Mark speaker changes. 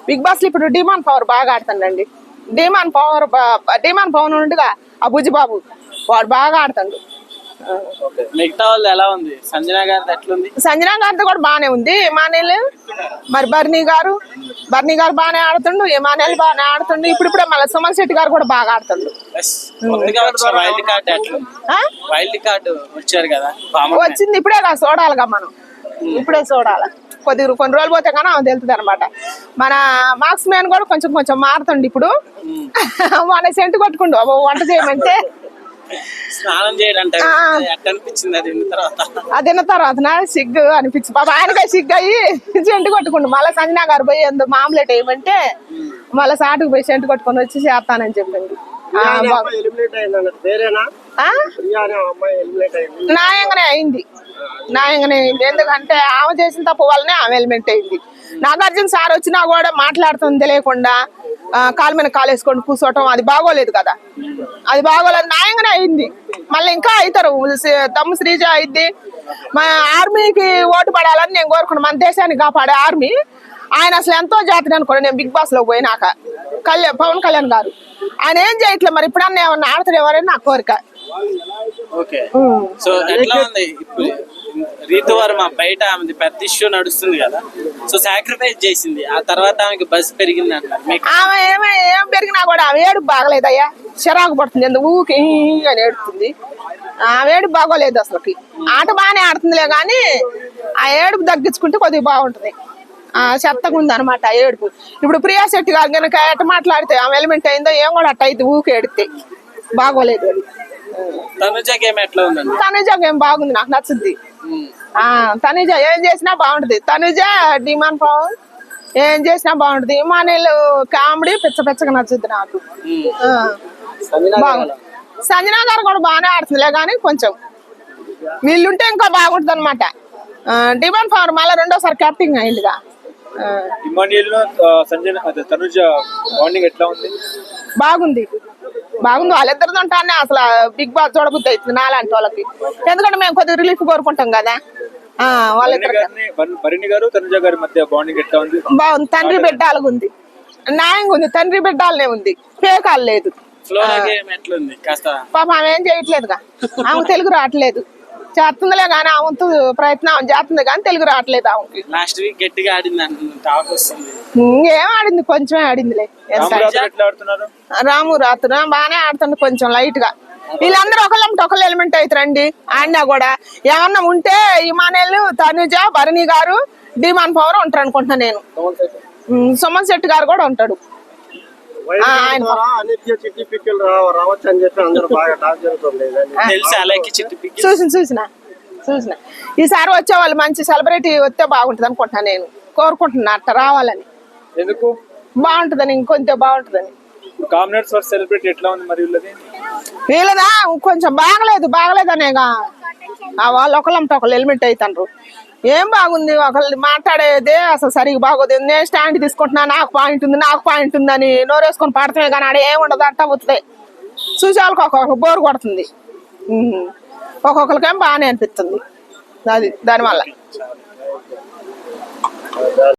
Speaker 1: Big boss లో ఇప్పుడు demand power బాగా ఆడుతాడండి. డిమాండ్ పవర్ ఉండగా ఆ బుజ్జిబాబు వాడు బాగా ఆడుతాడు.
Speaker 2: మిగతా వాళ్ళు ఎలా ఉంది? సంజన గారిది ఎట్లుంది?
Speaker 1: సంజన గారిది కూడా బానే ఉంది. ఇమానేల్ మరి బర్నీ గారు బాగానే ఆడుతుండు. ఇమానేల్ బాగానే ఆడుతుండు. ఇప్పుడే మళ్ళీ సుమన్ శెట్టి గారు కూడా బాగా ఆడుతుండు.
Speaker 2: వైల్డ్ కార్డు వచ్చారు కదా,
Speaker 1: వచ్చింది ఇప్పుడే చూడాలిగా మనం. ఇప్పుడే చూడాలి. కొన్ని రోజులు పోతే కానీ ఆమె తెలుస్తుంది అనమాట. మన మార్క్స్ మ్యాన్ కూడా కొంచెం మారుతుండు. ఇప్పుడు మన సెంటు కొట్టుకుండు వంట చేయమంటే
Speaker 2: స్నానం చేయడంటే
Speaker 1: అదిన్న తర్వాత సిగ్గు అనిపించి బాబా ఆయనగా సిగ్గు అయ్యి సెంటు కొట్టుకుండు. మళ్ళీ సంజనా గారు పోయి మామూలేట్ వేయమంటే మళ్ళీ సాటుకు పోయి సెంటు కొట్టుకొని వచ్చి చేస్తానని చెప్పింది. న్యాయంగానే అయింది. ఎందుకంటే ఆమె చేసిన తప్పు వల్లనే ఆమె ఎలిమెంట్ అయింది. నాగార్జున సార్ వచ్చినా కూడా మాట్లాడుతుంది తెలియకుండా కాలు మీద కాలు వేసుకొని కూర్చోవటం అది బాగోలేదు కదా. అది బాగోలేదు. న్యాయంగానే అయింది. మళ్ళీ ఇంకా అవుతారు. తమ్ము శ్రీజ అయింది. మన ఆర్మీకి ఓటు పడాలని నేను కోరుకున్నాను. మన దేశాన్ని కాపాడే ఆర్మీ. ఆయన అసలు ఎంతో జాతర అనుకోండి. నేను బిగ్ బాస్ లో పోయినాక పవన్ కళ్యాణ్ గారు ఆయన ఏం చేయట్లేదు. మరి ఇప్పుడన్నా ఏమన్నా ఆడతాడేవారని నా కోరిక.
Speaker 2: ఓకే, సో ఎట్లా ఉంది ఇప్పుడు రీతు వర్మ బయట ఆమెది పెద్ద ఇష్యూ నడుస్తుంది కదా, సో సాక్రిఫైస్ చేసింది, ఆ తర్వాత ఆమెకి బస్ పెరిగింది అంటారు.
Speaker 1: ఆమె ఏం పెరిగినా కూడా ఆమె ఏడుపు బాగలేదయ్యా. చిరాకు పడుతుంది. ఎందుకు ఊకి అని ఏడుతుంది. ఆమె ఏడుపు బాగోలేదు. అసలుకి ఆట బాగానే ఆడుతుందిలే కానీ ఆ ఏడుపు తగ్గించుకుంటే కొద్దిగా బాగుంటుంది. చెత్తగా ఉంది అనమాట ఏడుపు. ఇప్పుడు ప్రియా శెట్టి గారు కనుక ఎట్ట మాట్లాడితే ఆమె ఎలిమెంట్ అయిందో ఏం కూడా అట్ట అయితే ఊకి ఏడితే బాగోలేదు. తనుజ ఏం బాగుంది. నాకు నచ్చుద్ది. తనుజ ఏం చేసినా బాగుంటది. తనుజ డిమాండ్ పవర్ ఏం చేసినా బాగుంటది. ఇమానేల్ కామెడీ పిచ్చగా నచ్చుద్ది నాకు. సంజనా గారు కూడా బాగానే ఆడుతుందిలే కానీ కొంచెం వీళ్ళుంటే ఇంకా బాగుంటది అనమాట. డిమాండ్ పవర్ మళ్ళీ రెండోసారి కెప్టెన్ అయిందిగా. బాగుంది. వాళ్ళిద్దరితో ఉంటానే అసలు బిగ్ బాస్ చూడబుద్ధి అవుతుంది నాలాంటి వాళ్ళకి. ఎందుకంటే మేము కొద్దిగా రిలీఫ్ కోరుకుంటాం కదా. బాగుంది. తండ్రి బిడ్డాలుగా ఉంది. న్యాయంగా ఉంది. తండ్రి బిడ్డాలనే ఉంది. ఫేకాలు లేదు. పాప ఆమె ఏం చేయట్లేదుగా. ఆమె తెలుగు రావట్లేదు. చేస్తుందిలే కానీ ఆమె ప్రయత్నం చేస్తుంది కానీ తెలుగు రావట్లేదు ఆమెకి.
Speaker 2: లాస్ట్ వీక్ గట్టిగా ఆడింది.
Speaker 1: ఏం ఆడింది? కొంచెమే ఆడిందిలే. రాము రాత్రి బాగానే ఆడుతుంది. కొంచెం లైట్ గా. వీళ్ళందరూ ఒకళ్ళు ఎలిమెంట్ అవుతారండి. ఆడినా కూడా ఏమన్నా ఉంటే ఇమానేల్, తనుజ, భరణి గారు, డిమాండ్ పవర్ ఉంటారు అనుకుంటున్నా నేను. సుమన్ శెట్టి గారు కూడా ఉంటాడు. చూసిన ఈసారి వచ్చే వాళ్ళు మంచి సెలబ్రిటీ వస్తే బాగుంటది అనుకుంటున్నా నేను. కోరుకుంటున్నా అట్ట రావాలని.
Speaker 2: ఎందుకు
Speaker 1: బాగుంటదని ఇంకొంచెం బాగుంటదని. వీళ్ళదా కొంచెం బాగలేదనేగా. వాళ్ళు ఒకళ్ళు ఎలిమెంట్ అవుతారు. ఏం బాగుంది? ఒకళ్ళు మాట్లాడేదే అసలు సరిగ్గా బాగోదు. నేను స్టాండ్ తీసుకుంటున్నా, నాకు పాయింట్ ఉందని నోరేసుకొని పడతామే కానీ ఆడ ఏముండదు. అట్ట అవుతుంది. చూసే వాళ్ళకి ఒక్కొక్క బోరు కొడుతుంది. ఒక్కొక్కరికేం బాగానే అనిపిస్తుంది. అది దానివల్ల